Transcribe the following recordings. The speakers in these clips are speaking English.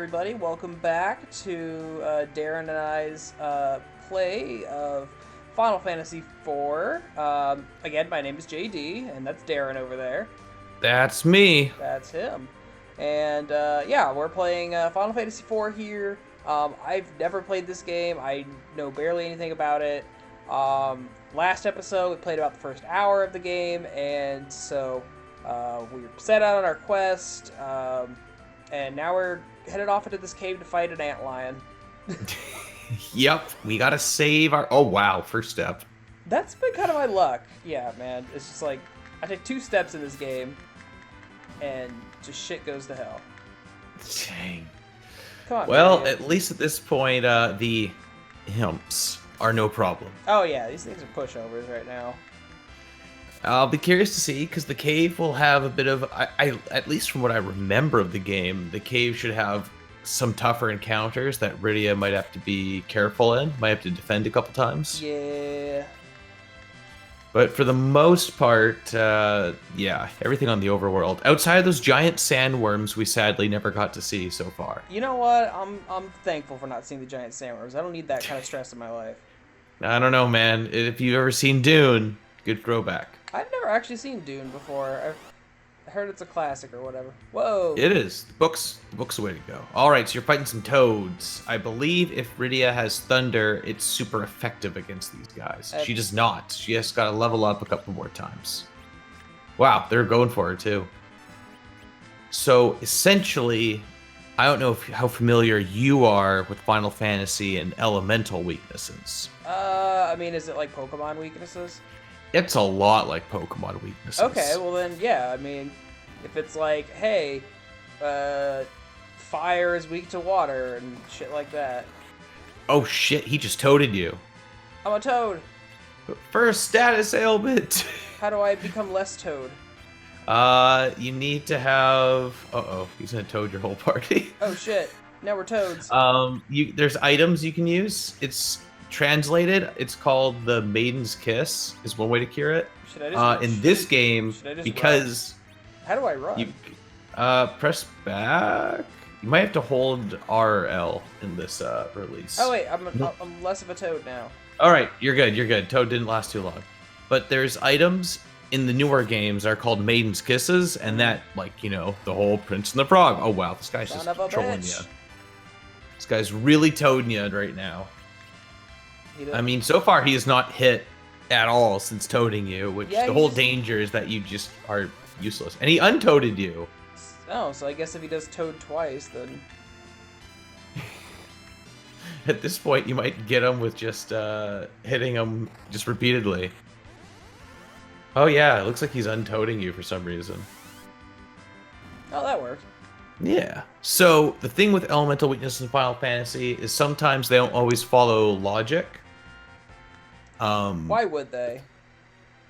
everybody. Welcome back to Darren and I's play of Final Fantasy IV. Again, my name is JD, and that's Darren over there. That's me. That's him. And yeah, we're playing Final Fantasy IV here. I've never played this game. I know barely anything about it. Last episode, we played about the first hour of the game, and so we set out on our quest. And now we're headed off into this cave to fight an antlion. Yep, we gotta save our. Oh wow, first step. That's been kind of my luck. Yeah, man. It's just like I take 2 steps in this game, and just shit goes to hell. Dang. Come on. Well, man. at least at this point, the imps are no problem. Oh yeah, these things are pushovers right now. I'll be curious to see because the cave will have a bit of. I at least from what I remember of the game, the cave should have some tougher encounters that Rydia might have to be careful in. Might have to defend a couple times. Yeah. But for the most part, yeah, everything on the overworld. Outside of those giant sandworms we sadly never got to see so far. You know what? I'm thankful for not seeing the giant sandworms. I don't need that kind of stress in my life. I don't know, man. If you've ever seen Dune, good throwback. I've never actually seen Dune before. I heard it's a classic or whatever. Whoa. It is. The book's the way to go. All right, so you're fighting some toads. I believe if Rydia has thunder, it's super effective against these guys. She does not. She has got to level up a couple more times. Wow, they're going for her too. So essentially, I don't know how familiar you are with Final Fantasy and elemental weaknesses. I mean, is it like Pokemon weaknesses? It's a lot like Pokemon weaknesses. Okay, well then, yeah. I mean, if it's like, hey, fire is weak to water and shit like that. Oh shit, he just toaded you. I'm a toad. For a status ailment. How do I become less toad? You need to have. Uh-oh, he's gonna toad your whole party. Oh shit! Now we're toads. There's items you can use. It's translated. It's called the Maiden's Kiss. Is one way to cure it. Should I just, in this game, because run? How do I run? You press back. You might have to hold RL in this release. Oh wait, I'm less of a toad now. All right, you're good. You're good. Toad didn't last too long, but there's items in the newer games are called Maiden's Kisses, and that, like, you know, the whole Prince and the Frog. Oh wow, this guy's just trolling you. This guy's really toading you right now. I mean, so far he has not hit at all since toading you, which the whole danger is that you just are useless. And he untoaded you. Oh, so I guess if he does toad twice, then... At this point, you might get him with just hitting him just repeatedly. Oh yeah, it looks like he's untoading you for some reason. Oh, that worked. Yeah. So the thing with elemental weakness in Final Fantasy is sometimes they don't always follow logic. Why would they?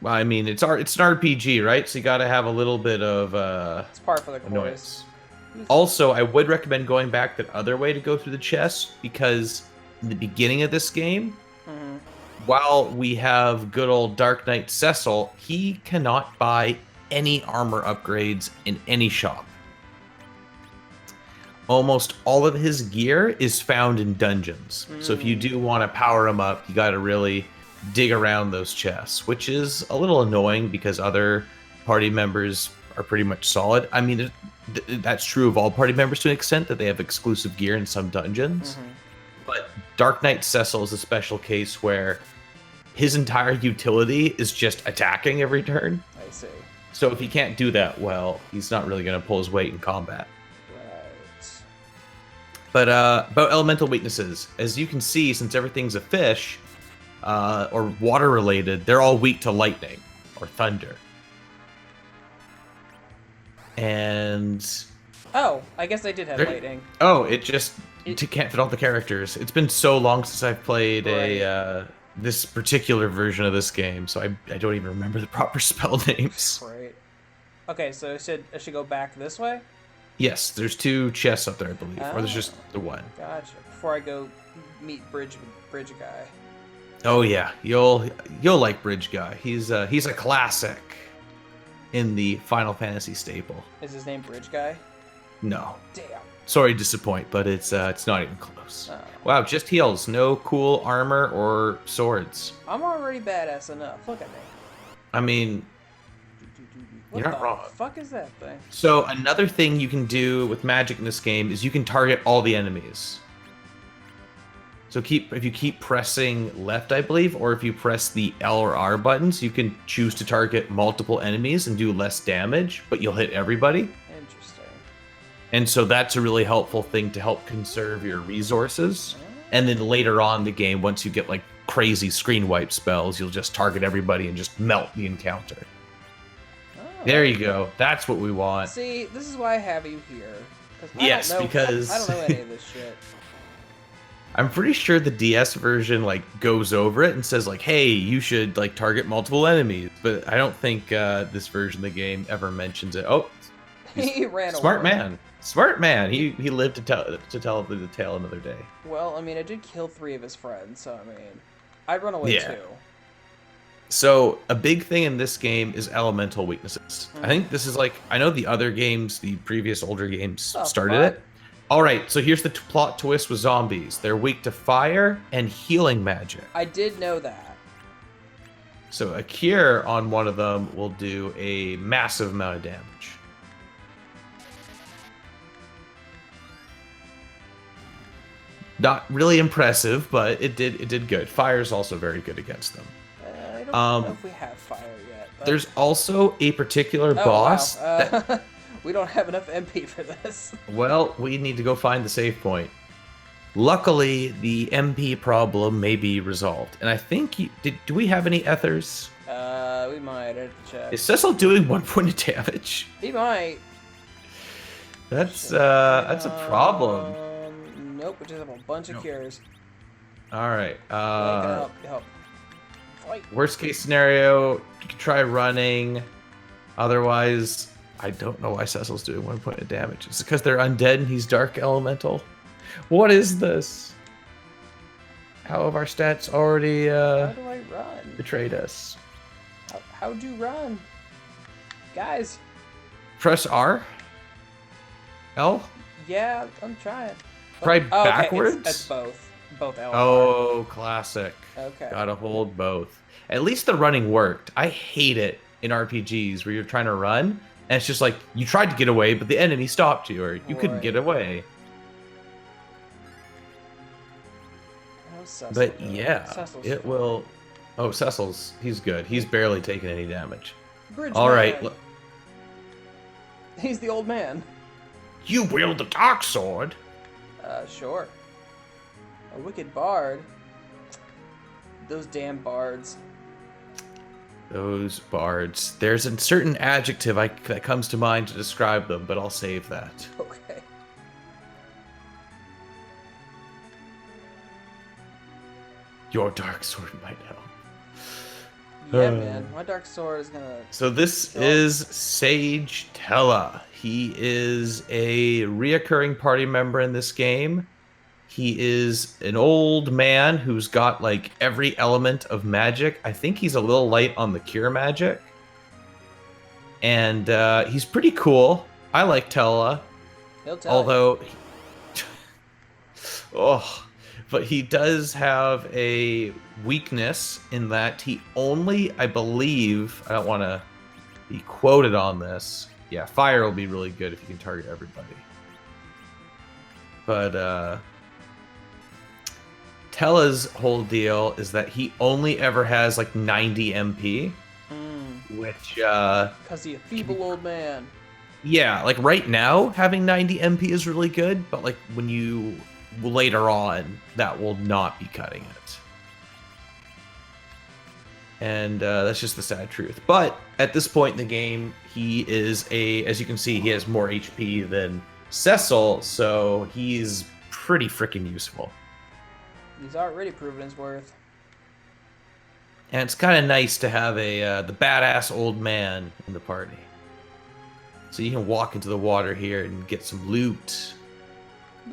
I mean, it's an RPG, right? So you got to have a little bit of it's par for the course. Annoyance. Also, I would recommend going back the other way to go through the chest, because in the beginning of this game, while we have good old Dark Knight Cecil, he cannot buy any armor upgrades in any shop. Almost all of his gear is found in dungeons. So if you do want to power him up, you got to really dig around those chests, which is a little annoying because other party members are pretty much solid. I mean, that's true of all party members to an extent, that they have exclusive gear in some dungeons. But Dark Knight Cecil is a special case where his entire utility is just attacking every turn. I see. So if he can't do that well, he's not really going to pull his weight in combat. But about elemental weaknesses, as you can see, since everything's a fish or water related, they're all weak to lightning or thunder. And oh, I guess I did have lightning. Oh, it can't fit all the characters. It's been so long since I've played this particular version of this game, so I don't even remember the proper spell names. Right. Okay, so I should go back this way? Yes, there's 2 chests up there, I believe, or there's just the one. Gotcha. Before I go meet Bridge Guy. Oh yeah, you'll like Bridge Guy. He's a classic in the Final Fantasy staple. Is his name Bridge Guy? No. Damn. Sorry to disappoint, but it's not even close. Oh. Wow, just heals. No cool armor or swords. I'm already badass enough. Look at me. I mean, What you're not wrong. the fuck is that thing? So another thing you can do with magic in this game is you can target all the enemies. So if you keep pressing left, I believe, or if you press the L or R buttons, you can choose to target multiple enemies and do less damage, but you'll hit everybody. Interesting. And so that's a really helpful thing to help conserve your resources. And then later on in the game, once you get like crazy screen wipe spells, you'll just target everybody and just melt the encounter. Oh, there you go. That's what we want. See, this is why I have you here. Yes, because I don't know any of this shit. I'm pretty sure the DS version like goes over it and says like, "Hey, you should like target multiple enemies," but I don't think this version of the game ever mentions it. Oh, he ran smart away. man, smart man. He lived to tell the tale another day. Well, I mean, I did kill 3 of his friends, so I mean, I'd run away too. So a big thing in this game is elemental weaknesses. I think this is like, I know the other games, the previous older games started it. All right, so here's the plot twist with zombies. They're weak to fire and healing magic. I did know that. So a cure on one of them will do a massive amount of damage. Not really impressive, but it did good. Fire is also very good against them. I don't know if we have fire yet. But... There's also a particular boss that... We don't have enough MP for this. Well, we need to go find the save point. Luckily, the MP problem may be resolved. And I think do we have any ethers? We might. I have to check. Is Cecil doing 1 point of damage? He might. That's a problem. Nope, we just have a bunch of cures. All right. Help. Fight. Worst case scenario, you can try running. Otherwise, I don't know why Cecil's doing 1 point of damage. Is it because they're undead and he's dark elemental? What is this? How have our stats already How do I run? betrayed us? How'd you run? Guys. Press R? L? Yeah, I'm trying. Try backwards? Okay. It's both. Both L. Oh, classic. Okay. Gotta hold both. At least the running worked. I hate it in RPGs where you're trying to run, and it's just like, you tried to get away, but the enemy stopped you, or you couldn't get away. But yeah, Cecil's it will... Oh, Cecil's... He's good. He's barely taking any damage. Bridge All man. right. He's the old man. You wield the dark sword? Sure. A wicked bard. Those damn bards. Those bards. There's a certain adjective that comes to mind to describe them, but I'll save that. Okay. Your dark sword might help. Yeah, man. My dark sword is gonna... So this is Sage Tella. He is a reoccurring party member in this game. He is an old man who's got like every element of magic. I think he's a little light on the cure magic. And he's pretty cool. I like Tella. He'll tell although... Oh... But he does have a weakness in that he only, I believe, I don't want to be quoted on this. Yeah, fire will be really good if you can target everybody. But Tella's whole deal is that he only ever has like 90 MP, which... Because he's a feeble old man. Yeah, like right now, having 90 MP is really good, but like when you... later on, that will not be cutting it. And that's just the sad truth. But at this point in the game, he is as you can see, he has more HP than Cecil, so he's pretty freaking useful. He's already proven his worth. And it's kind of nice to have the badass old man in the party. So you can walk into the water here and get some loot.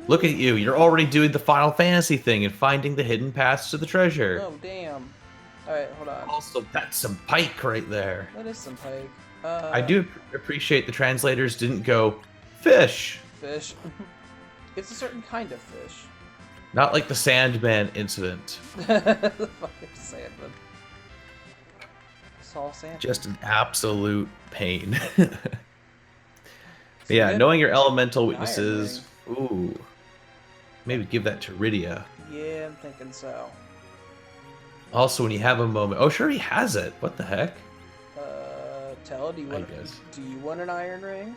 Look at you. You're already doing the Final Fantasy thing and finding the hidden paths to the treasure. Oh, damn. Alright, hold on. Also, that's some pike right there. That is some pike. I do appreciate the translators didn't go, fish. Fish. It's a certain kind of fish. Not like the Sandman incident. The fucking Sandman. Saw Sandman. Just an absolute pain. So Yeah, good. knowing your elemental Iron weaknesses. Ooh. Maybe give that to Rydia. Yeah, I'm thinking so. Also, when you have a moment. Oh, sure, he has it. What the heck? Tell, do you want? guess. Do you want an iron ring?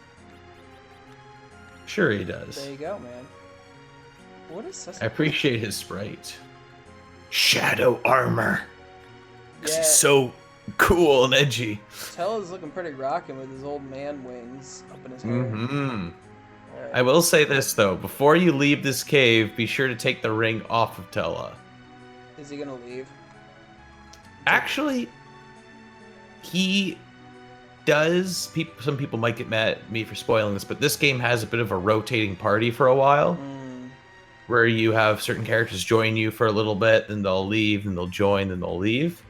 Sure, he does. There you go, man. What is this? I appreciate his sprite. Shadow armor. 'Cause Yeah, he's so cool and edgy. Tell is looking pretty rocking with his old man wings up in his hair. Mm-hmm. Alright. I will say this, though. Before you leave this cave, be sure to take the ring off of Tella. Is he gonna leave? Actually, he does. Some people might get mad at me for spoiling this, but this game has a bit of a rotating party for a while, where you have certain characters join you for a little bit, then they'll leave, then they'll join, then they'll leave,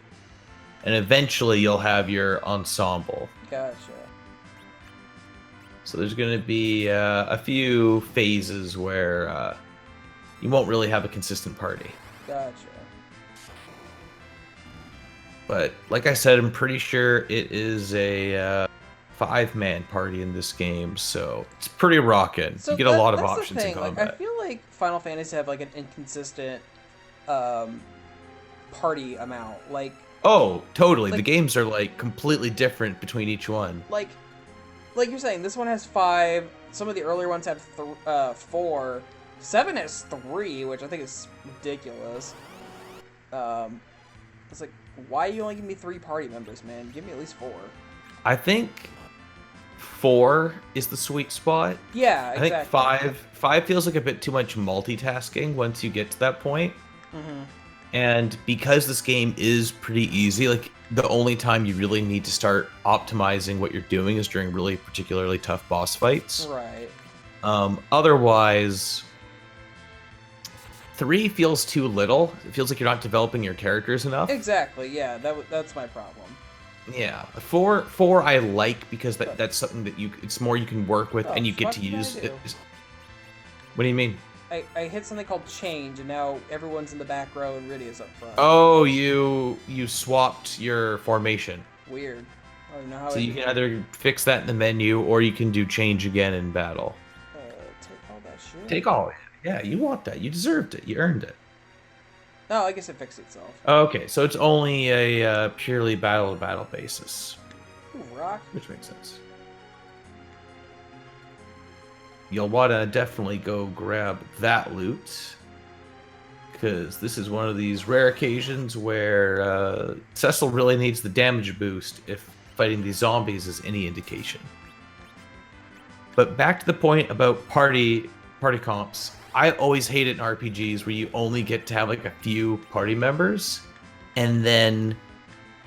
and eventually you'll have your ensemble. Gotcha. So there's going to be a few phases where you won't really have a consistent party. Gotcha. But like I said, I'm pretty sure it is a 5-man party in this game, so it's pretty rockin'. So you get a lot of that's the options in thing. combat. Like, I feel like Final Fantasy have like an inconsistent party amount. Oh, totally. The like- games are like completely different between each one. Like you're saying, this one has 5. Some of the earlier ones had 4. 7 has 3, which I think is ridiculous. It's like, why you only give me 3 party members, man? Give me at least 4. I think 4 is the sweet spot. Yeah, I exactly. think 5 feels like a bit too much multitasking once you get to that point. Mm-hmm. And because this game is pretty easy, like the only time you really need to start optimizing what you're doing is during really particularly tough boss fights. Right. Otherwise, 3 feels too little. It feels like you're not developing your characters enough. Exactly. Yeah, that's my problem. Yeah, 4 I like because that's something that it's more you can work with Oh, and you get fuck to did I use. do? What do you mean? I hit something called change, and now everyone's in the back row and Rydia's up front. Oh, you swapped your formation. Weird. I don't know how So I you did can either fix that in the menu or you can do change again in battle. take all that shit. Take all of it. Yeah, you want that. You deserved it. You earned it. No, I guess it fixed itself. Okay, so it's only a purely battle-to-battle basis, Ooh, rock. which makes sense. You'll want to definitely go grab that loot, because this is one of these rare occasions where Cecil really needs the damage boost if fighting these zombies is any indication. But back to the point about party comps. I always hate it in RPGs where you only get to have like a few party members, and then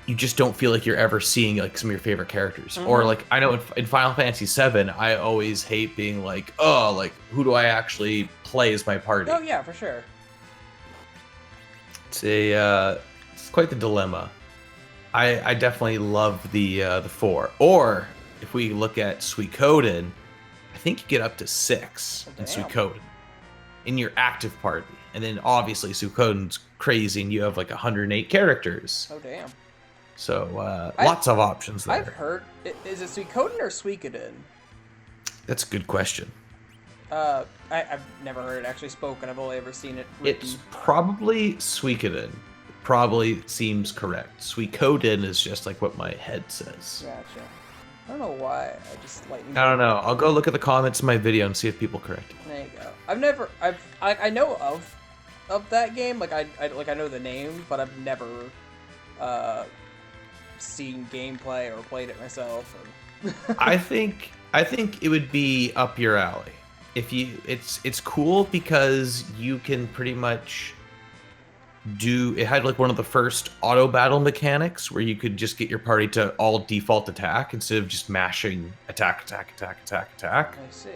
you just don't feel like you're ever seeing like some of your favorite characters. Mm-hmm. Or like I know in Final Fantasy VII, I always hate being like, oh, like who do I actually play as my party? Oh yeah, for sure. It's quite the dilemma. I definitely love the 4. Or if we look at Suikoden, I think you get up to 6 in damn. Suikoden in your active party, and then obviously Suikoden's crazy, and you have like 108 characters. Oh damn. So lots of options there. I've heard. Is it Suikoden or Suikoden? That's a good question. I've never heard it actually spoken. I've only ever seen it written. It's probably Suikoden. Probably seems correct. Suikoden is just like what my head says. Gotcha. I don't know why. I just lightning. I don't know. I'll go look at the comments in my video and see if people correct it. There you go. I know of that game. Like I know the name, but I've never seen gameplay or played it myself. Or... I think it would be up your alley. It's cool because you can pretty much it had like one of the first auto battle mechanics where you could just get your party to all default attack instead of just mashing attack. I see.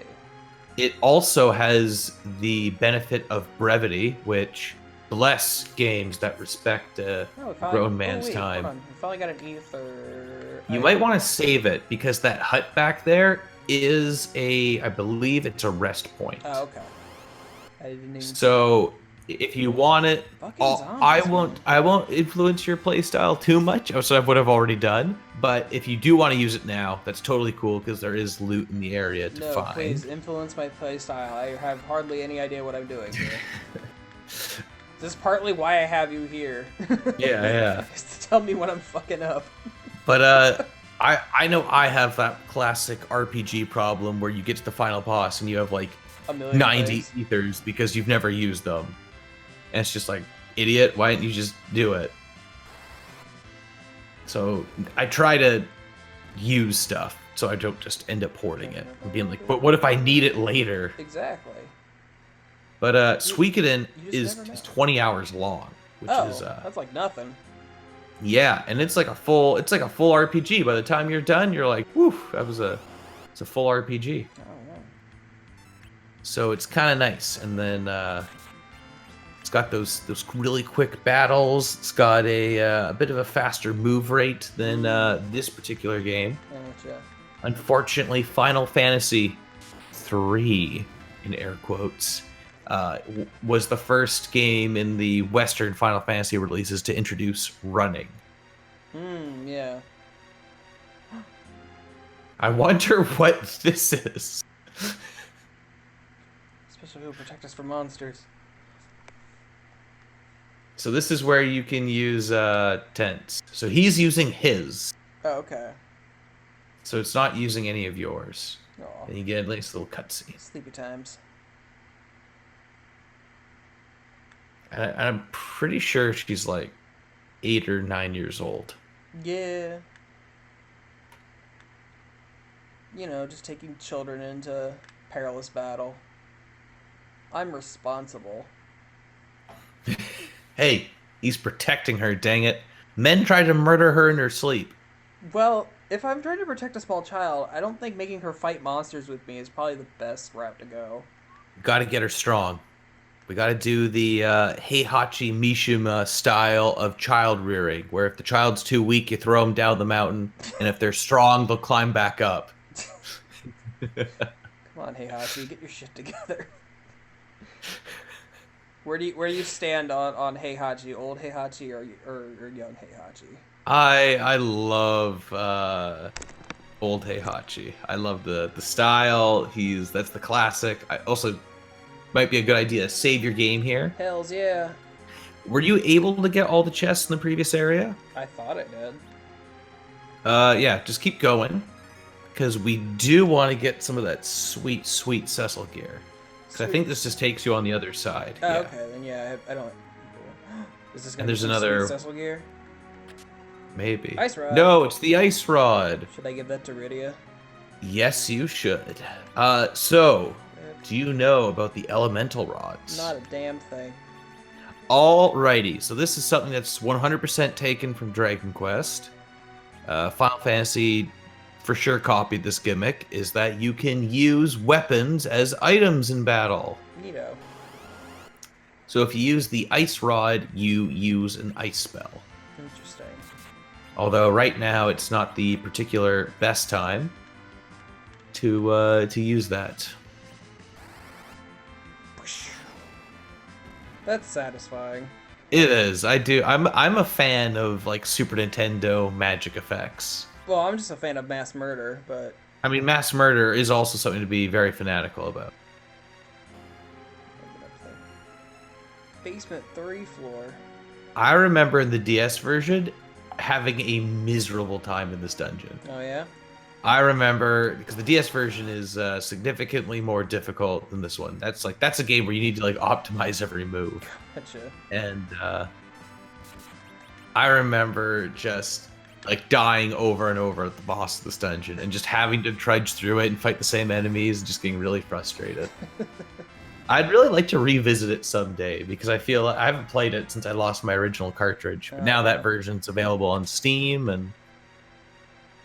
It also has the benefit of brevity, which bless games that respect a grown man's time. Hold on. We finally got an ether. You might want to save it because that hut back there is I believe it's a rest point. Oh, okay. I didn't even. So if you want it, Fucking zombies, man. I won't influence your playstyle too much. So I would have already done. But if you do want to use it now, that's totally cool because there is loot in the area to No, find. please influence my playstyle. I have hardly any idea what I'm doing here. This is partly why I have you here. Yeah. Just to tell me when I'm fucking up. But I know I have that classic RPG problem where you get to the final boss and you have like A million 90 things. ethers because you've never used them. And it's just like, idiot, why didn't you just do it? So I try to use stuff so I don't just end up hoarding it and being like, but what if I need it later? Exactly. But Suikoden you just is never know. 20 hours long, which is that's like nothing. yeah, and it's like a full RPG. By the time you're done, you're like, whew, it's a full RPG. Oh, yeah. So it's kind of nice, and then it's got those really quick battles. It's got a bit of a faster move rate than this particular game. Yeah. Unfortunately, Final Fantasy 3, in air quotes, was the first game in the Western Final Fantasy releases to introduce running. Yeah. I wonder what this is. Especially who protect us from monsters. So this is where you can use tents. So he's using his. Oh, okay. So it's not using any of yours. Aw. And you get a nice little cutscene. Sleepy times. And I'm pretty sure she's like 8 or 9 years old. Yeah. You know, just taking children into perilous battle. I'm responsible. Hey, he's protecting her, dang it. Men tried to murder her in her sleep. Well, if I'm trying to protect a small child, I don't think making her fight monsters with me is probably the best route to go. Gotta get her strong. We gotta do the Heihachi Mishima style of child rearing, where if the child's too weak, you throw them down the mountain, and if they're strong, they'll climb back up. Come on, Heihachi, get your shit together. Where do you stand on Heihachi, old Heihachi or young Heihachi? I love old Heihachi. I love the style. That's the classic. I also might be a good idea to save your game here. Hells yeah. Were you able to get all the chests in the previous area? I thought I did. Yeah, just keep going. Because we do want to get some of that sweet Cecil gear. Because I think this just takes you on the other side. Oh, yeah. okay, then yeah, I don't... Is this gonna And be there's some another- sweet Cecil gear? Maybe. Ice rod. No, it's the ice rod. Should I give that to Rydia? Yes, you should. So, do you know about the elemental rods? Not a damn thing. Alrighty, so this is something that's 100% taken from Dragon Quest. Final Fantasy for sure copied this gimmick, is that you can use weapons as items in battle. Neato. So if you use the ice rod, you use an ice spell. Interesting. Although right now it's not the particular best time to use that. That's satisfying. It is. I do. I'm a fan of like Super Nintendo magic effects. Well, I'm just a fan of mass murder, but... I mean, mass murder is also something to be very fanatical about. Basement 3 floor. I remember in the DS version having a miserable time in this dungeon. Oh, yeah? I remember because the DS version is significantly more difficult than this one. That's a game where you need to like optimize every move. Gotcha. And I remember just like dying over and over at the boss of this dungeon and just having to trudge through it and fight the same enemies and just getting really frustrated. I'd really like to revisit it someday because I feel I haven't played it since I lost my original cartridge. But now that version's available on Steam and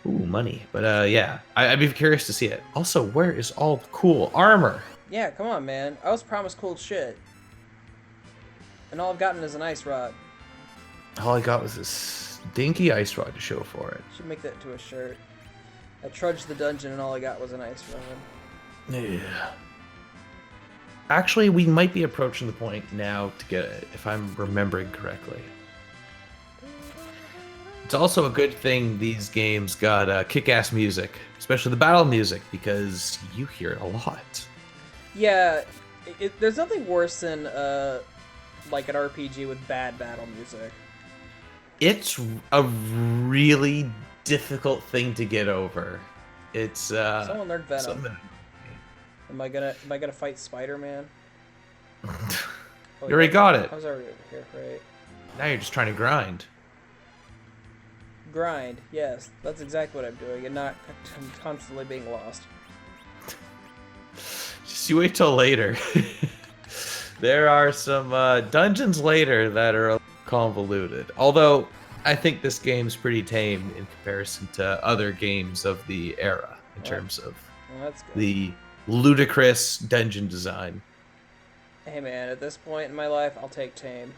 ooh, money. But yeah, I'd be curious to see it. Also, where is all the cool armor? Yeah, come on, man. I was promised cool shit. And all I've gotten is an ice rod. All I got was this dinky ice rod to show for it. Should make that to a shirt. I trudged the dungeon and all I got was an ice rod. Yeah. Actually, we might be approaching the point now to get it, if I'm remembering correctly. It's also a good thing these games got kick-ass music, especially the battle music, because you hear it a lot. Yeah, there's nothing worse than like an RPG with bad battle music. It's a really difficult thing to get over. It's Someone learned Venom. Am I gonna fight Spider-Man? You already got it. I was already over here, right? Now you're just trying to grind. Grind, yes, that's exactly what I'm doing, and not constantly being lost. Just you wait till later. There are some dungeons later that are convoluted. Although I think this game's pretty tame in comparison to other games of the era in terms of the ludicrous dungeon design. Hey man, at this point in my life, I'll take tame.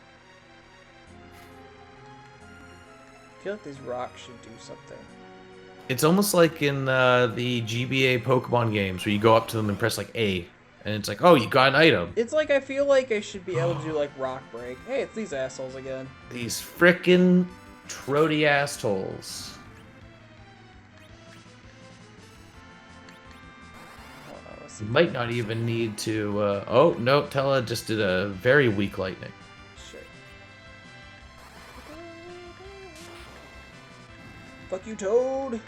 I feel like these rocks should do something. It's almost like in the GBA Pokemon games where you go up to them and press like A, and it's like, oh, you got an item. It's like I feel like I should be able to do like rock break. Hey, it's these assholes again. These frickin' Trody assholes. You might not even need to. Oh no, Tella just did a very weak lightning. Shit. Fuck you, Toad. It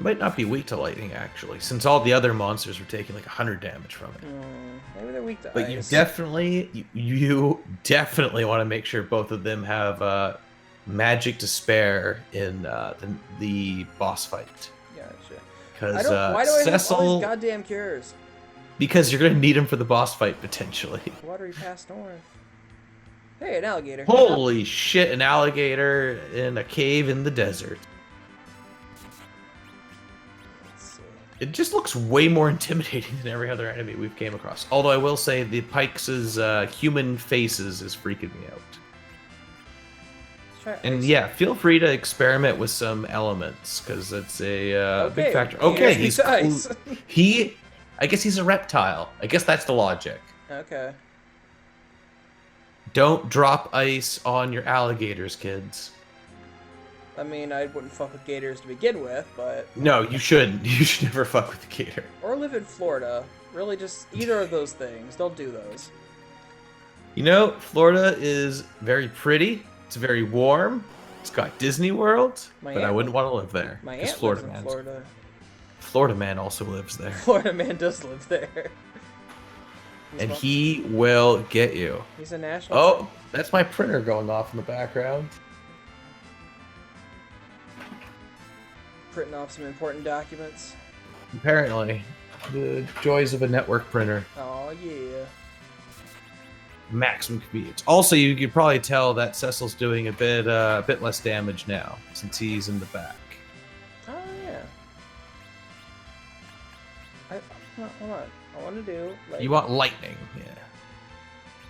might not be weak to lightning actually, since all the other monsters were taking like 100 damage from it. Maybe they're weak to but ice. You definitely want to make sure both of them have magic to spare in the boss fight. Gotcha. Because why do I have all Cecil, these goddamn cures? because you're gonna need him for the boss fight potentially. Watery Pass North. Hey, an alligator. Holy shit! An alligator in a cave in the desert. It just looks way more intimidating than every other enemy we've came across. Although I will say the Pikes' human faces is freaking me out. And yeah, feel free to experiment with some elements because it's a big factor. Okay, he's cool. I guess he's a reptile. I guess that's the logic. Okay. Don't drop ice on your alligators, kids. I mean, I wouldn't fuck with gators to begin with, but... No, you shouldn't. You should never fuck with a gator. Or live in Florida. Really, just either of those things. Don't do those. You know, Florida is very pretty. It's very warm. It's got Disney World, but I wouldn't want to live there. My aunt Florida lives in Florida. Florida man also lives there. Florida man does live there. And he will get you. He's a national... Oh, that's my printer going off in the background. Printing off some important documents. Apparently. The joys of a network printer. Oh, yeah. Maximum convenience. Also, you could probably tell that Cecil's doing a bit less damage now, since he's in the back. Oh, yeah. Hold on. I want to do... Like... You want lightning, yeah.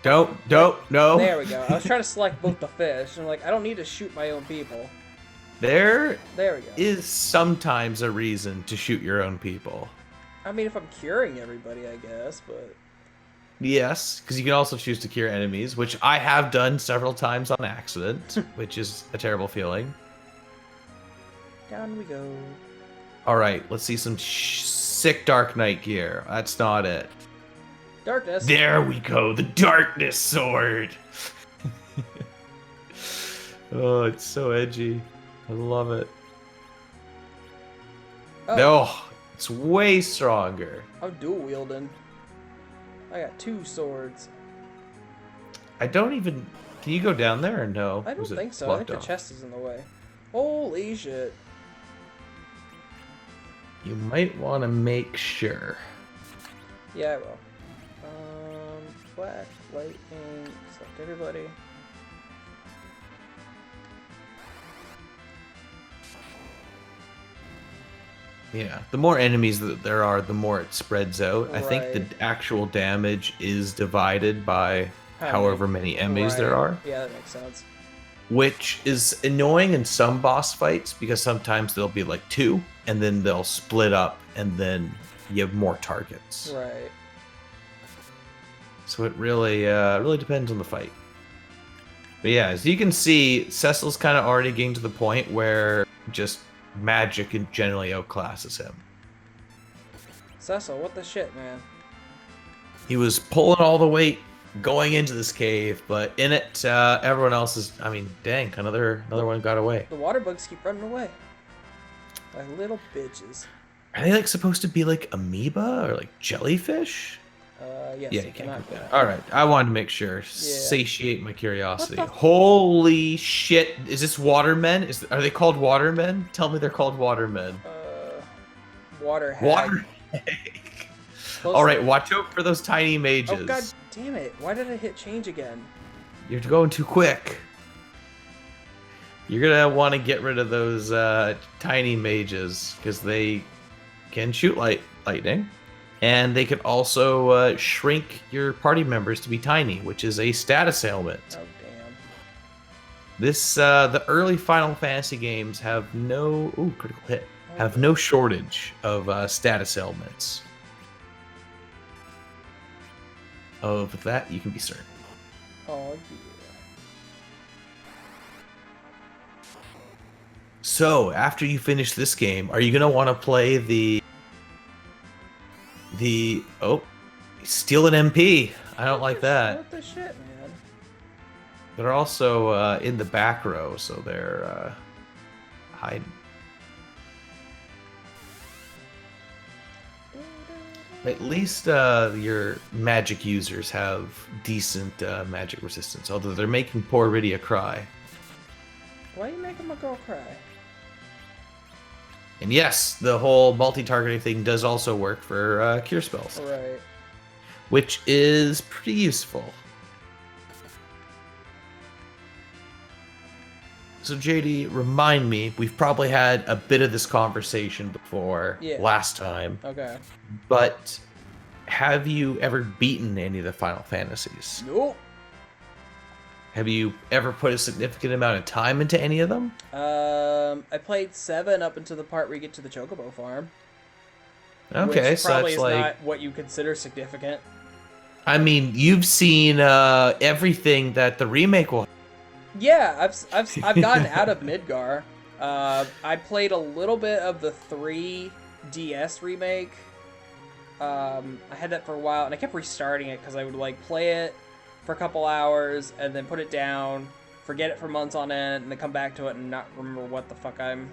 Don't, no. There we go. I was trying to select both the fish, and I'm like, I don't need to shoot my own people. There we go. Is sometimes a reason to shoot your own people. I mean, if I'm curing everybody, I guess, but... Yes, because you can also choose to cure enemies, which I have done several times on accident, which is a terrible feeling. Down we go. Alright, let's see some sick Dark Knight gear. That's not it. Darkness. There we go, the Darkness Sword! Oh, it's so edgy. I love it. Oh, it's way stronger. I'm dual wielding. I got 2 swords. I don't even... Can you go down there or no? I don't think so. I think the chest is in the way. Holy shit. You might want to make sure. Yeah, I will. Black, lightning, select everybody. Yeah, the more enemies that there are, the more it spreads out. Right. I think the actual damage is divided by however many enemies there are. Yeah, that makes sense. which is annoying in some boss fights because sometimes there'll be like 2 and then they'll split up and then you have more targets. Right. So it really depends on the fight. But yeah, as you can see, Cecil's kind of already getting to the point where just magic and generally outclasses him. Cecil, what the shit, man? He was pulling all the weight going into this cave, but in it, everyone else is. I mean, dang, another one got away. The water bugs keep running away, like little bitches. Are they like supposed to be like amoeba or like jellyfish? Yes. Yeah, you can't do that. All right, I wanted to make sure, satiate my curiosity. What the Holy shit! Is this watermen? Are they called watermen? Tell me they're called watermen. Water hag. Water. All right, watch out for those tiny mages. Oh god damn it! Why did I hit change again? You're going too quick. You're gonna want to get rid of those tiny mages because they can shoot lightning, and they can also shrink your party members to be tiny, which is a status ailment. Oh damn! This the early Final Fantasy games have no critical hit. Have no shortage of status ailments. Of that, you can be certain. Oh yeah. So, after you finish this game, are you gonna want to play the steal an MP? I don't like that. What the shit, man? They're also in the back row, so they're hiding. At least your magic users have decent magic resistance, although they're making poor Rydia cry. Why are you making my girl cry? And yes, the whole multi-targeting thing does also work for cure spells. Right. Which is pretty useful. So JD, remind me, we've probably had a bit of this conversation before last time. Okay. But have you ever beaten any of the Final Fantasies? Nope. Have you ever put a significant amount of time into any of them? I played 7 up until the part where you get to the Chocobo farm. Okay, which so probably that's is like not what you consider significant. I mean, you've seen everything that the remake will. Yeah, I've gotten out of Midgar. I played a little bit of the 3DS remake. I had that for a while, and I kept restarting it because I would like play it for a couple hours and then put it down, forget it for months on end, and then come back to it and not remember what the fuck I'm.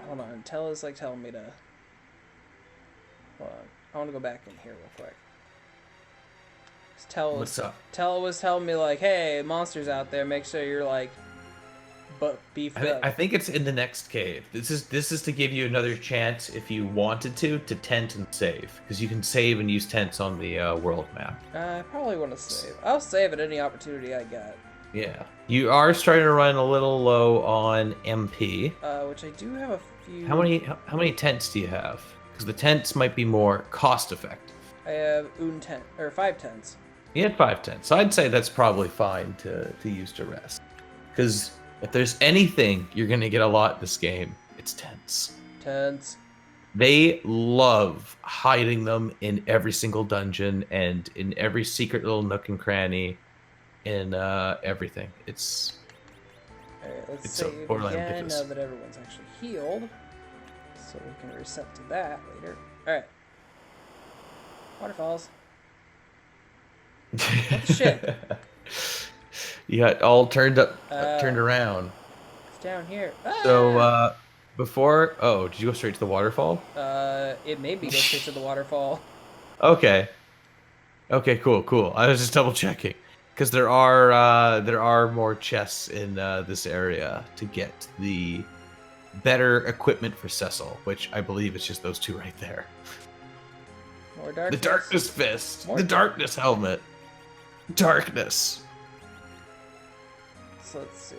Hold on, Tella's like telling me to. Hold on, I want to go back in here real quick. What's up? Tella was telling me like, hey, monsters out there, make sure you're like, beefed up. I think it's in the next cave. This is to give you another chance if you wanted to tent and save, because you can save and use tents on the world map. I probably want to save. I'll save at any opportunity I get. Yeah, you are starting to run a little low on MP. Which I do have a few. How many tents do you have? Because the tents might be more cost effective. I have 5 tents. You had 5 tents, so I'd say that's probably fine to use to rest. Because if there's anything you're gonna get a lot in this game, it's tents. Tents. They love hiding them in every single dungeon and in every secret little nook and cranny, in everything. It's. Alright, let's it's save again now that everyone's actually healed, so we can reset to that later. All right. Waterfalls. What the shit? You got all turned around. It's down here. Ah! So, before... Oh, did you go straight to the waterfall? It made me go straight to the waterfall. Okay. Okay, cool. I was just double checking. Because there are more chests in this area to get the better equipment for Cecil, which I believe is just those 2 right there. More darkness. The Darkness Fist. The Darkness Helmet. Darkness. So let's see.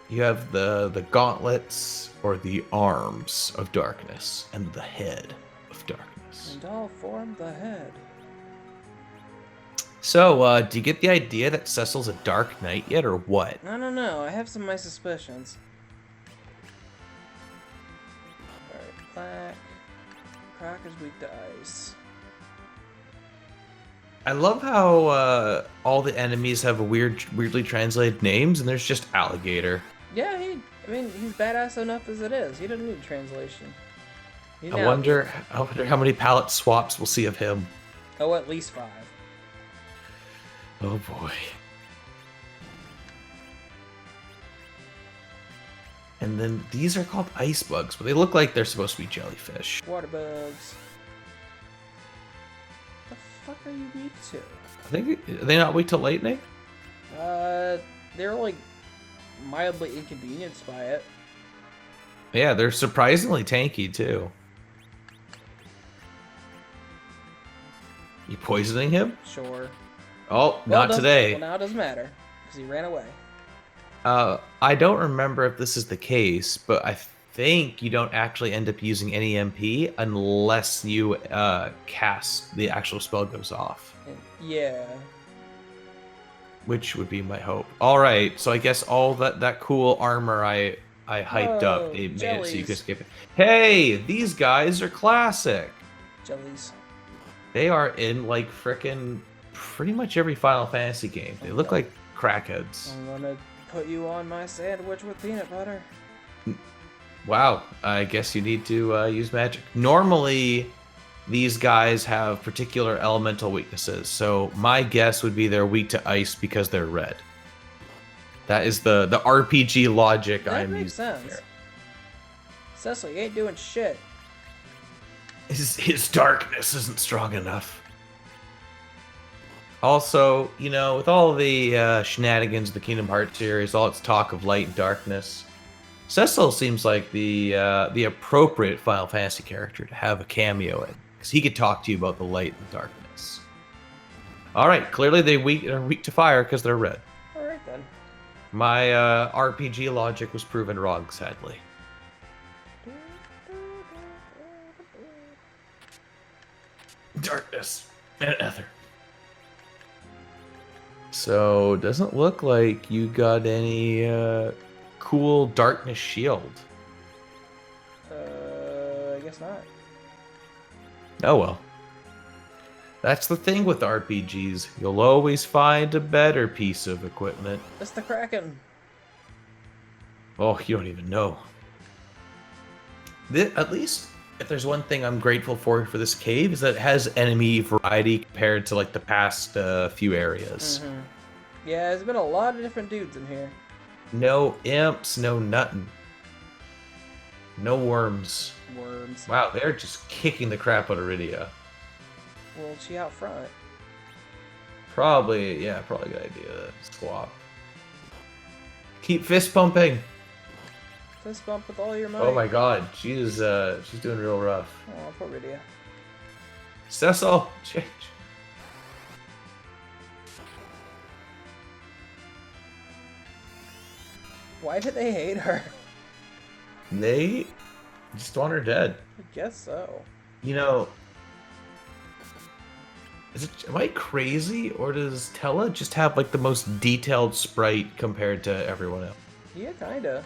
You have the gauntlets or the arms of darkness and the head of darkness. And all form the head. So, do you get the idea that Cecil's a Dark Knight yet, or what? I don't know. I have some of my suspicions. Alright, black. Croc is weak to ice. I love how all the enemies have weirdly translated names, and there's just alligator. Yeah, I mean, he's badass enough as it is. He doesn't need translation. I wonder how many palette swaps we'll see of him. Oh, at least 5. Oh boy. And then these are called ice bugs, but they look like they're supposed to be jellyfish. Water bugs. What the fuck are you weak to? Are they not weak to lightning? They're like mildly inconvenienced by it. Yeah, they're surprisingly tanky too. You poisoning him? Sure. Oh, not today. Well, now it doesn't matter, because he ran away. I don't remember if this is the case, but I think you don't actually end up using any MP unless you cast the actual spell goes off. Yeah. Which would be my hope. All right, so I guess all that cool armor I hyped up, they made it so you could skip it. Hey, these guys are classic. Jellies. They are in like frickin' pretty much every Final Fantasy game. They look like crackheads. I'm gonna put you on my sandwich with peanut butter. Wow, I guess you need to use magic. Normally, these guys have particular elemental weaknesses, so my guess would be they're weak to ice because they're red. That is the RPG logic I'm using. That makes sense. Here. Cecil, you ain't doing shit. His darkness isn't strong enough. Also, you know, with all the shenanigans of the Kingdom Hearts series, all its talk of light and darkness, Cecil seems like the appropriate Final Fantasy character to have a cameo in, because he could talk to you about the light and the darkness. All right, clearly they are weak to fire because they're red. All right then. My RPG logic was proven wrong, sadly. Darkness and ether. So, doesn't look like you got any cool darkness shield. I guess not. Oh well. That's the thing with RPGs. You'll always find a better piece of equipment. It's the Kraken. Oh, you don't even know. At least, if there's one thing I'm grateful for this cave, is that it has enemy variety compared to like the past few areas. Mm-hmm. Yeah, there's been a lot of different dudes in here. No imps, no nothing. No worms. Worms. Wow, they're just kicking the crap out of Rydia. Well, she out front. Probably a good idea. Swap. Keep fist pumping. Fist bump with all your might. Oh my god, she's doing real rough. Oh, poor Rydia. Cecil, change. Why did they hate her? They just want her dead. I guess so. You know, am I crazy, or does Tella just have like the most detailed sprite compared to everyone else? Yeah, kinda.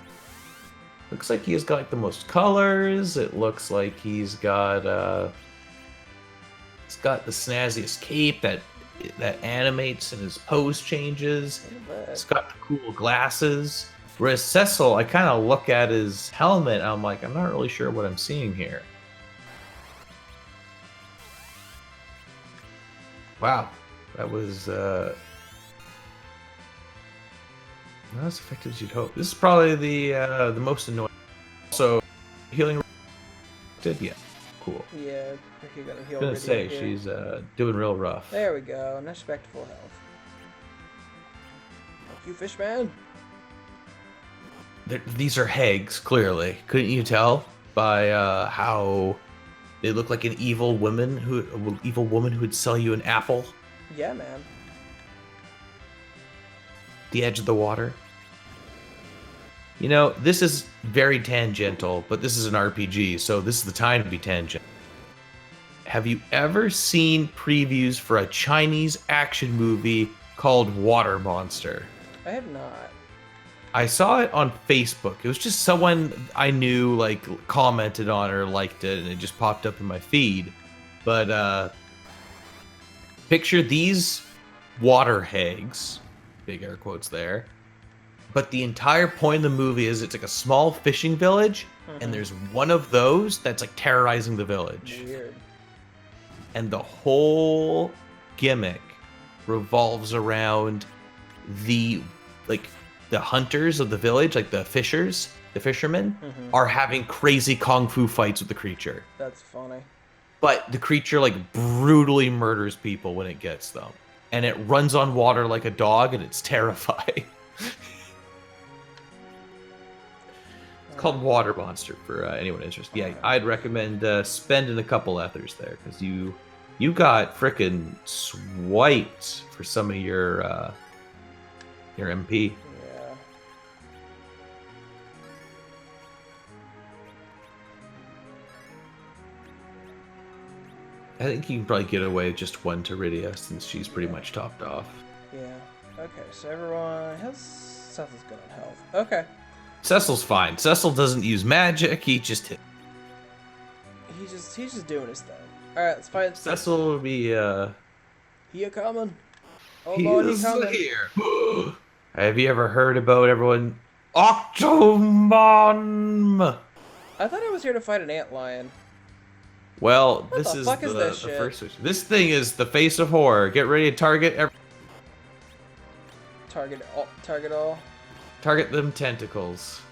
Looks like he's got like the most colors. It looks like he's got the snazziest cape that animates and his pose changes. He's got the cool glasses. Whereas Cecil, I kind of look at his helmet and I'm like, I'm not really sure what I'm seeing here. Wow, that was not as effective as you'd hope. This is probably the most annoying. Also, healing. Yeah, cool. Yeah, you're gonna heal. I was gonna say she's doing real rough. There we go. Nice respectful health. Fuck you, Fishman. These are hags, clearly. Couldn't you tell by how they look like an evil woman who would sell you an apple? Yeah, man. The edge of the water. You know, this is very tangential, but this is an RPG, so this is the time to be tangent. have you ever seen previews for a Chinese action movie called Water Monster? I have not. I saw it on Facebook. It was just someone I knew like commented on or liked it, and it just popped up in my feed. But picture these water hags, big air quotes there. But the entire point of the movie is it's like a small fishing village, and there's one of those that's like terrorizing the village. Weird. And the whole gimmick revolves around the hunters of the village, like the fishermen, are having crazy kung fu fights with the creature. That's funny. But the creature like brutally murders people when it gets them. And it runs on water like a dog, and it's terrifying. It's called Water Monster for anyone interested. Yeah, I'd recommend spending a couple ethers there, because you got frickin' swiped for some of your MP. Yeah. I think you can probably get away with just one Teridia, since she's pretty much topped off. Yeah. Okay, so everyone has Cecil's good on health. Okay. Cecil's fine. Cecil doesn't use magic. He just hit. He's just doing his thing. All right, let's find Cecil will be He a coming. Oh he Lord, is he coming. here. Have you ever heard about everyone? Octomon. I thought I was here to fight an antlion. Well, What this the is fuck the, is this the shit? first switch. This thing is the face of horror. Get ready to target Target all. target them tentacles.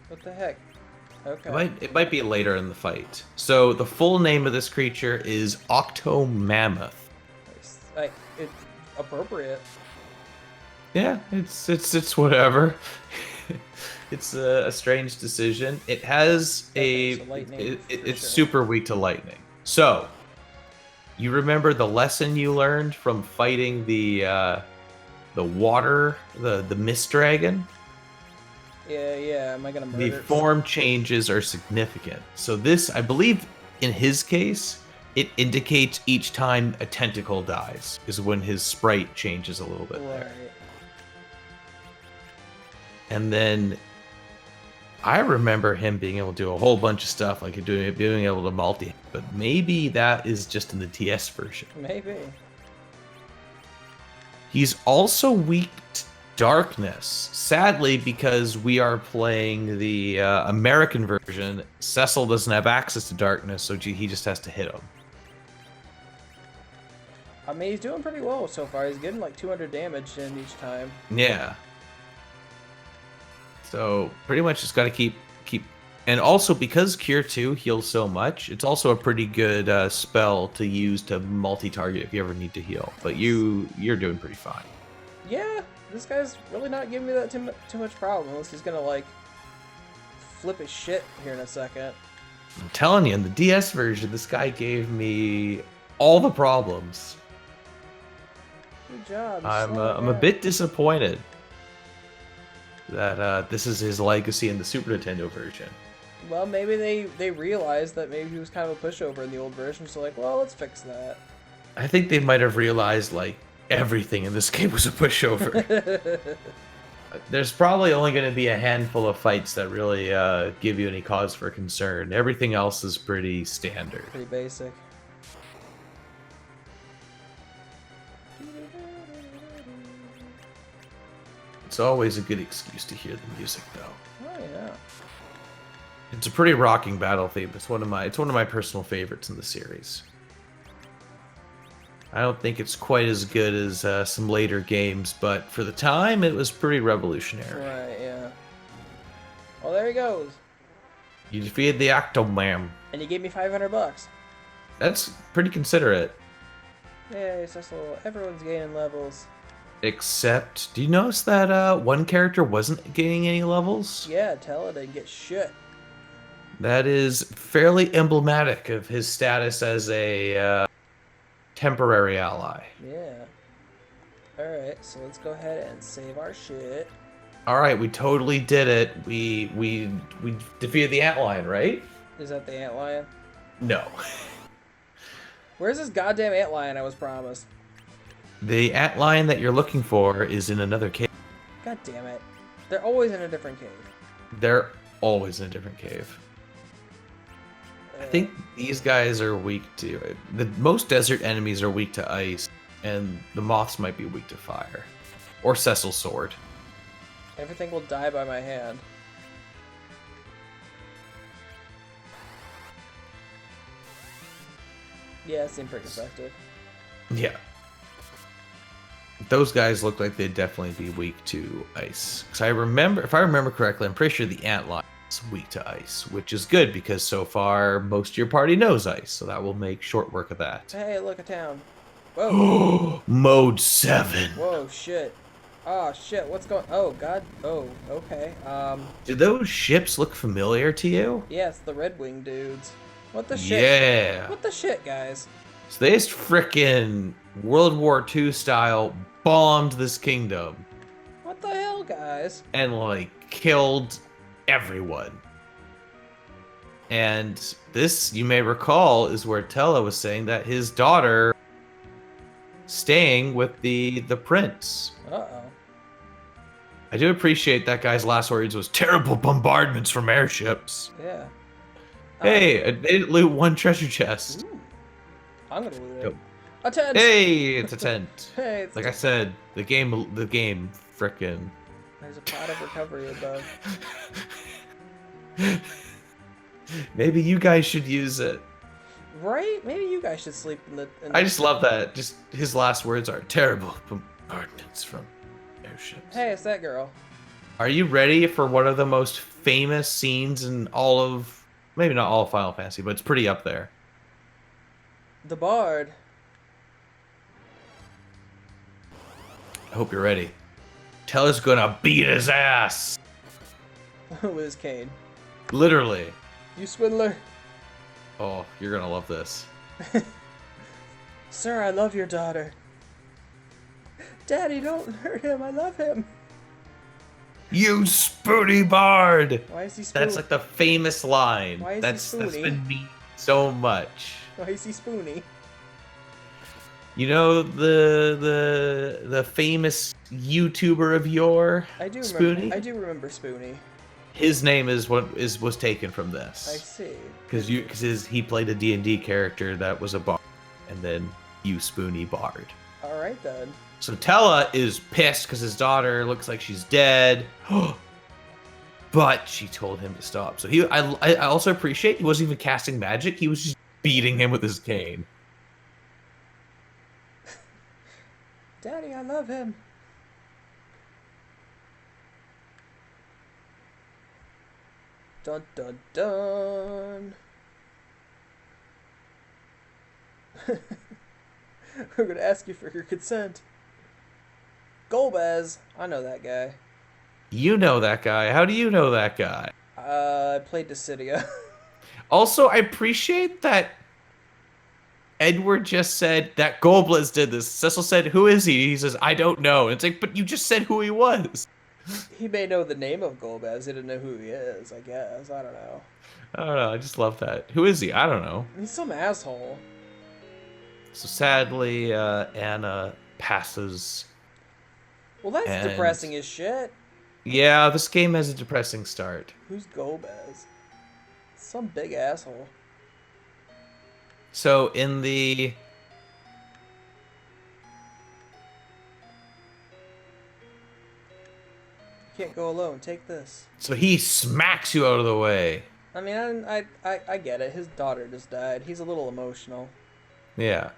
What the heck? Okay. It might be later in the fight. So the full name of this creature is Octomammoth. It's appropriate. Yeah, it's whatever. It's a strange decision. It has Okay, so lightning for it's sure. super weak to lightning. So you remember the lesson you learned from fighting the water, the mist dragon? Yeah. Am I gonna murder The it? form changes are significant. So this, I believe, in his case, it indicates each time a tentacle dies, is when his sprite changes a little bit there. Right. And then I remember him being able to do a whole bunch of stuff, like being able to multi. But maybe that is just in the TS version. Maybe. He's also weak to darkness. Sadly, because we are playing the American version, Cecil doesn't have access to darkness, so he just has to hit him. I mean, he's doing pretty well so far. He's getting like 200 damage in each time. Yeah. So pretty much just got to keep, and also because Cure 2 heals so much, it's also a pretty good spell to use to multi-target if you ever need to heal. But you're doing pretty fine. Yeah, this guy's really not giving me that too much problem, unless he's gonna like flip his shit here in a second. I'm telling you, in the DS version, this guy gave me all the problems. Good job. I'm a bit disappointed that this is his legacy in the Super Nintendo version. Well, maybe they realized that maybe he was kind of a pushover in the old version, so like, well, let's fix that. I think they might have realized like everything in this game was a pushover. There's probably only going to be a handful of fights that really give you any cause for concern. Everything else is pretty standard. Pretty basic. It's always a good excuse to hear the music, though. Oh yeah. It's a pretty rocking battle theme. It's one of my personal favorites in the series. I don't think it's quite as good as some later games, but for the time, it was pretty revolutionary. Right. Yeah. Well, there he goes. You defeated the Octomam. And he gave me $500. That's pretty considerate. Yay, Cecil. Everyone's gaining levels. Except, do you notice that one character wasn't gaining any levels? Yeah, tell it and get shit. That is fairly emblematic of his status as a temporary ally. Yeah. Alright, so let's go ahead and save our shit. All right, we totally did it. We defeated the antlion, right? Is that the antlion? No. Where's this goddamn antlion I was promised? The antlion that you're looking for is in another cave. God damn it. They're always in a different cave. They're always in a different cave. I think these guys are weak to the most desert enemies are weak to ice, and the moths might be weak to fire, or Cecil's sword. Everything will die by my hand. Yeah, it seemed pretty effective. Yeah. Those guys look like they'd definitely be weak to ice. Because if I remember correctly, I'm pretty sure the antlion is weak to ice, which is good because so far most of your party knows ice, so that will make short work of that. Hey, look, a town. Whoa. Mode 7. Whoa, shit. Oh, shit, what's going... Oh, God. Oh, okay. Do those ships look familiar to you? Yeah, it's the Red Wing dudes. What the shit? Yeah. What the shit, guys? So they just frickin' World War II style bombed this kingdom. What the hell, guys? And, like, killed everyone. And this, you may recall, is where Tella was saying that his daughter staying with the prince. Uh-oh. I do appreciate that guy's last words was terrible bombardments from airships. Yeah. Hey, I didn't loot one treasure chest. Ooh. I'm gonna loot it. Yep. A tent! Hey, it's a tent. Hey, it's Like I said, the game, frickin'. There's a pot of recovery above. Maybe you guys should use it. Right? Maybe you guys should sleep in the... I just love that. Just his last words are terrible bombardments from airships. Hey, it's that girl. Are you ready for one of the most famous scenes in all of, maybe not all of Final Fantasy, but it's pretty up there. The Bard. I hope you're ready. Tella's gonna beat his ass. With his cane. Literally. You swindler. Oh, you're gonna love this. Sir, I love your daughter. Daddy, don't hurt him. I love him. You spoony bard! Why is he spoony? That's like the famous line. Why is he That's spoony? been me so much. Why is he spoony? You know the famous YouTuber of yore? I do Spoony? remember. I do remember Spoony. His name was taken from this. I see. Because he played a D&D character that was a bard, and then you spoony bard. All right then. So Tella is pissed because his daughter looks like she's dead, but she told him to stop. So I also appreciate he wasn't even casting magic; he was just beating him with his cane. Daddy, I love him. Dun dun dun. We're gonna ask you for your consent. Golbez, I know that guy. You know that guy. How do you know that guy? I played Dissidia. Also, I appreciate that Edward just said that Golblez did this. Cecil said, "Who is he?" He says, "I don't know." And it's like, but you just said who he was. He may know the name of Golbez. He didn't know who he is, I guess. I don't know. I don't know. I just love that. Who is he? I don't know. He's some asshole. So sadly, Anna passes. Well, that's And- depressing as shit. Yeah, this game has a depressing start. Who's Golbez? Some big asshole. So in the... You can't go alone. Take this. So he smacks you out of the way. I mean, I get it. His daughter just died. He's a little emotional. Yeah.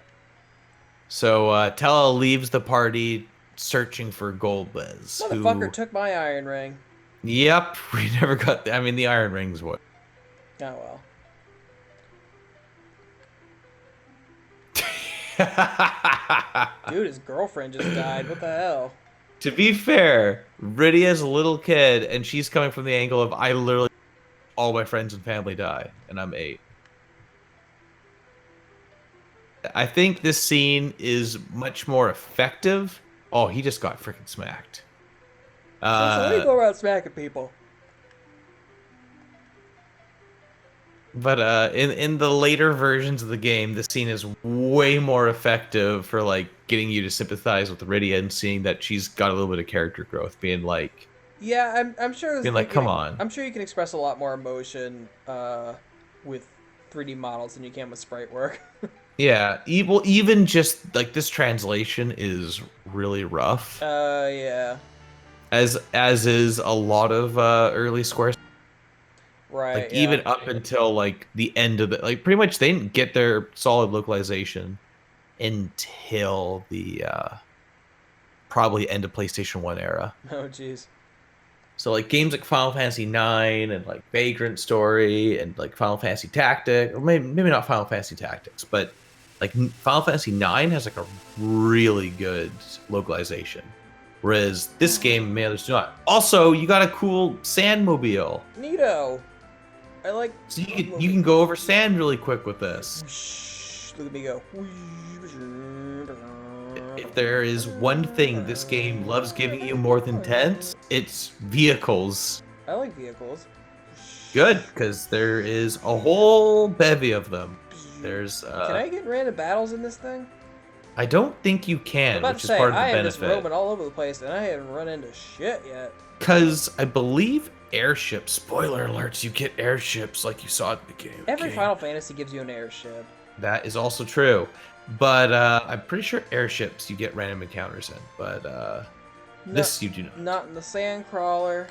So Tella leaves the party searching for Golbez. Motherfucker took my iron ring. Yep, we never got... I mean, the Iron Ring's what? Oh, well. Dude, his girlfriend just died. What the hell? To be fair, Rydia's a little kid, and she's coming from the angle of, I literally... all my friends and family die, and I'm 8. I think this scene is much more effective. Oh, he just got freaking smacked. So why do you go around smacking people? But in the later versions of the game, the scene is way more effective for like getting you to sympathize with Rydia and seeing that she's got a little bit of character growth, Yeah, I'm sure being like, come on. I'm sure you can express a lot more emotion with 3D models than you can with sprite work. Yeah, even just like this translation is really rough, Yeah. as is a lot of early Square. Like Right, yeah. even up until like the end of the like pretty much they didn't get their solid localization until the probably end of PlayStation 1 era. Oh, jeez. So like games like Final Fantasy 9 and like Vagrant Story and like Final Fantasy Tactics, or maybe not Final Fantasy Tactics, but like Final Fantasy 9 has like a really good localization. Whereas this game, man, there's not. Also, you got a cool sandmobile. Neato. I like. So you can go over sand really quick with this. Look at me go. If there is one thing this game loves giving you more than tents, it's vehicles. I like vehicles. Good, because there is a whole bevy of them. There's Can I get random battles in this thing? I don't think you can, which is part of the I am just benefit. roaming all over the place, and I haven't run into shit yet. Because I believe airships, spoiler alerts, you get airships like you saw at the beginning. Every Final Fantasy gives you an airship. That is also true. But I'm pretty sure airships you get random encounters in. But this you do not. Not in the sand crawler.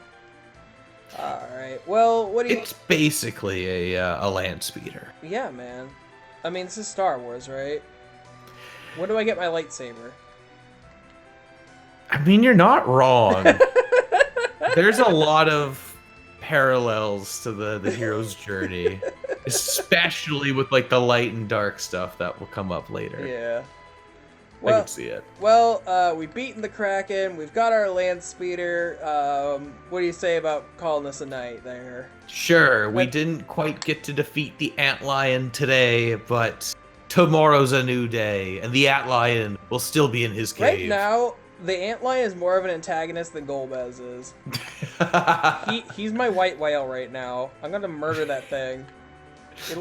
Alright, well, what do you... It's basically a land speeder. Yeah, man. I mean, this is Star Wars, right? When do I get my lightsaber? I mean, you're not wrong. There's a lot of parallels to the hero's journey, especially with like the light and dark stuff that will come up later. Yeah. Well, I can see it. Well, we've beaten the Kraken. We've got our land speeder. What do you say about calling this a night there? Sure, we didn't quite get to defeat the Antlion today, but tomorrow's a new day, and the Antlion will still be in his cave. Right now, the Antlion is more of an antagonist than Golbez is. He's my white whale right now. I'm gonna murder that thing.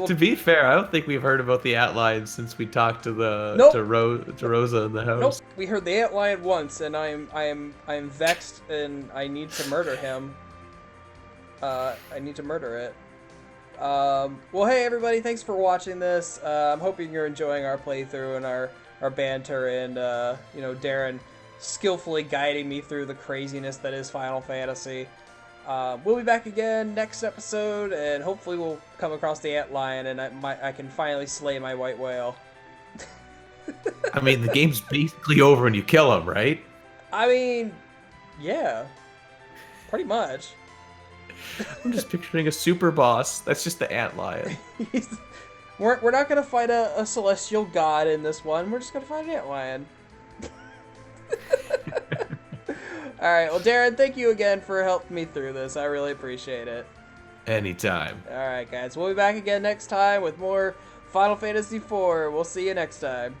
To be fair, I don't think we've heard about the Antlion since we talked to the to Rosa in the house. Nope, we heard the Antlion once, and I am vexed, and I need to murder him. I need to murder it. Well, hey everybody, thanks for watching this. I'm hoping you're enjoying our playthrough and our banter, and you know, Darren skillfully guiding me through the craziness that is Final Fantasy. We'll be back again next episode, and hopefully we'll come across the Antlion, and I can finally slay my white whale. I mean, the game's basically over when you kill him, right? I mean, yeah, pretty much. I'm just picturing a super boss. That's just the Antlion. We're not gonna fight a celestial god in this one. We're just gonna fight an Antlion. Alright, well, Darren, thank you again for helping me through this. I really appreciate it. Anytime. Alright, guys. We'll be back again next time with more Final Fantasy IV. We'll see you next time.